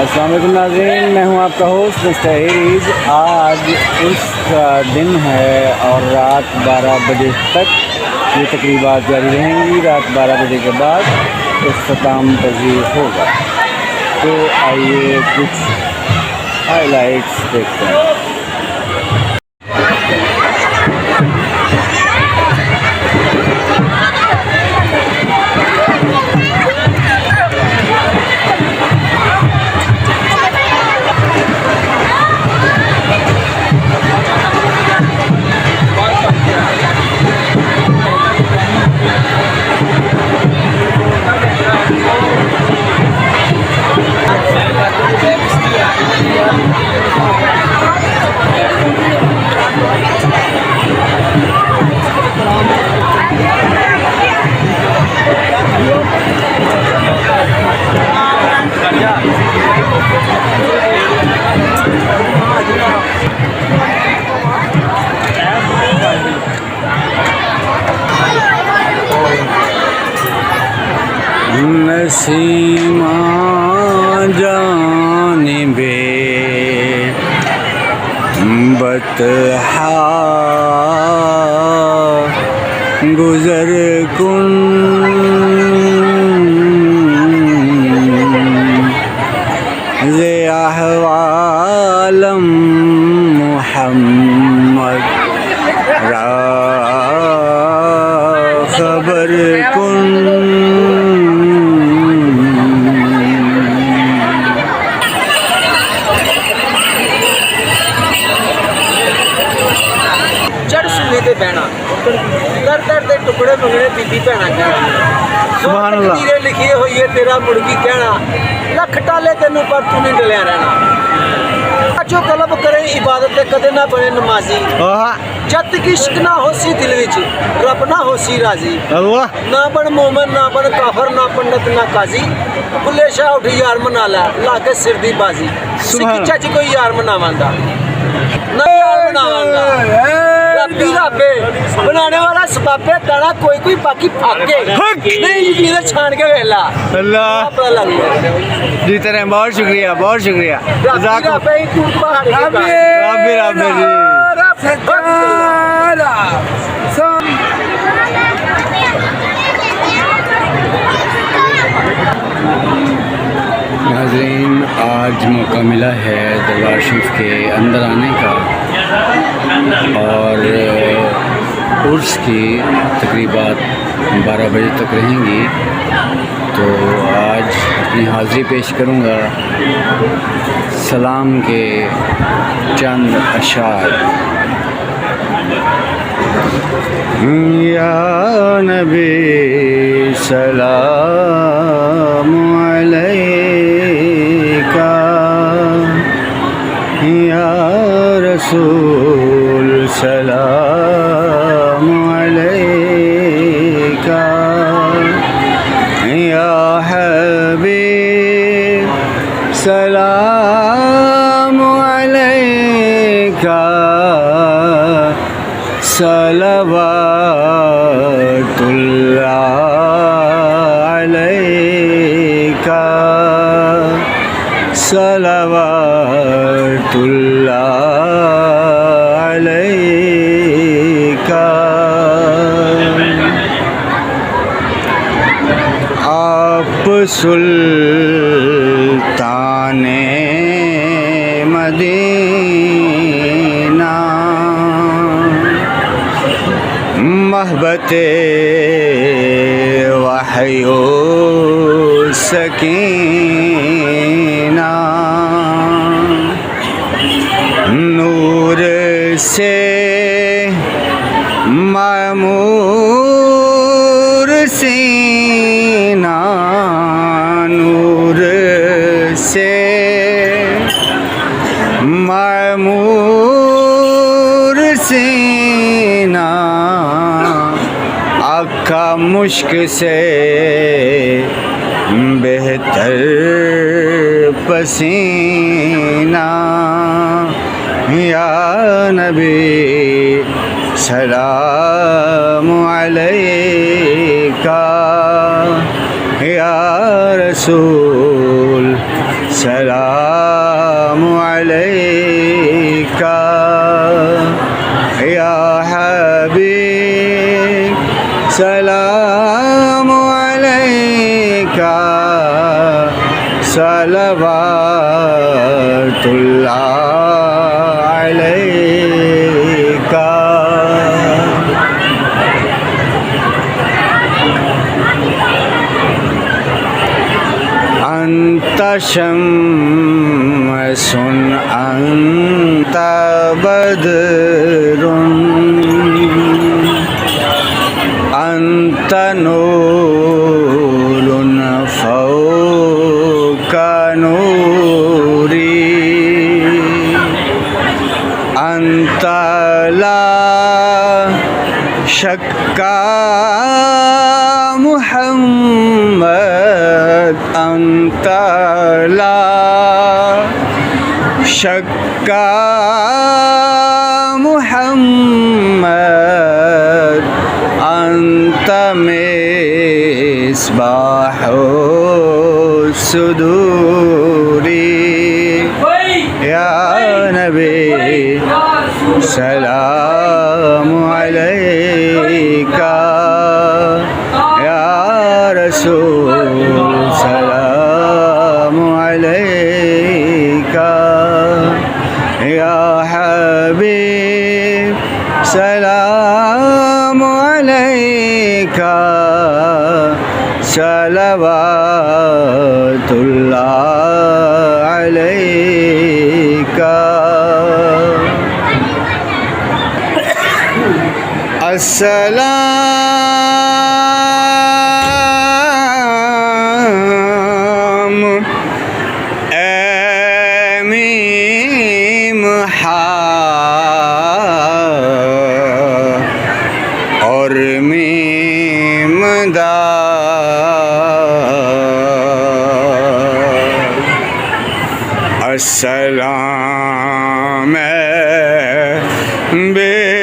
अस्सलाम वालेकुम नाज़रीन, मैं हूं आपका होस्ट मिस्टर एरीज़। आज उस दिन है और रात 12 बजे तक ये तकरीबात जारी रहेंगी। रात 12 बजे के बाद इख्तिताम पज़ीर होगा। तो आइए कुछ हाइलाइट्स देखते हैं। नसीमा जानिबे बतहा गुज़र कुन ज़े अहवालम मुहम्मद रा खबर कुन। बहना दर दर दे टुकड़े मंगने बीबी भैना कहना सुभान अल्लाह लिखी हुई है तेरा मुर्गी कहना लख टाले तेनू पर तू नहीं डलिया रहना। जो तलब करे इबादत कदे ना बने नमाजी जद तक इश्क ना होसी दिल विच रब ना होसी राजी। ना बन मोमन ना बन काफर ना पंडित ना काजी बुले शाह उठ यार मना ला लाके सिर दी बाजी। सिख चाची कोई यार मनावांदा ना यार मनावांदा बनाने वाला सबाबे दाना कोई कोई बाकी फाके नहीं इधर छान के वेला अल्लाह जी तरह। बहुत शुक्रिया बहुत शुक्रिया। नाज़रीन, आज मौका मिला है दरबार शरीफ के अंदर आने का और उर्स की तकरीबात 12 बजे तक रहेंगी। तो आज अपनी हाज़िरी पेश करूँगा सलाम के चंद अशार। या नबी सलाम अलैका, या रसूल सलाम अलैका, या हबीब सलाम अलैका, सलवातुल्लाह अलैका, सलवातुल्लाह अलैका। आप सुल्ताने मदीना महबते वहयो सकीना, नूर से मामूर सीना, नूर से मामूर सीना, आका मुश्क से बेहतर पसीना, या नबी सलाम अलैका, या रसूल सलाम सलाम अलैका सलवातुल्लाह अलैका। अंत शम्सुन अंत बदरुन अंत नूरुन फौका नूरी अंत ला शक्का मुहम्मद अंत ला शक्का मुहम्मद अंत मिस्बाहु सुदूरी या नबी सलाम अलैका या रसूल सलाम अलैका या हबीब सलाम अलैका सलवातुल्लाह अलैका। अस्सलाम ए मीम हा और मीम दाल। अस्सलाम बेनज़ीर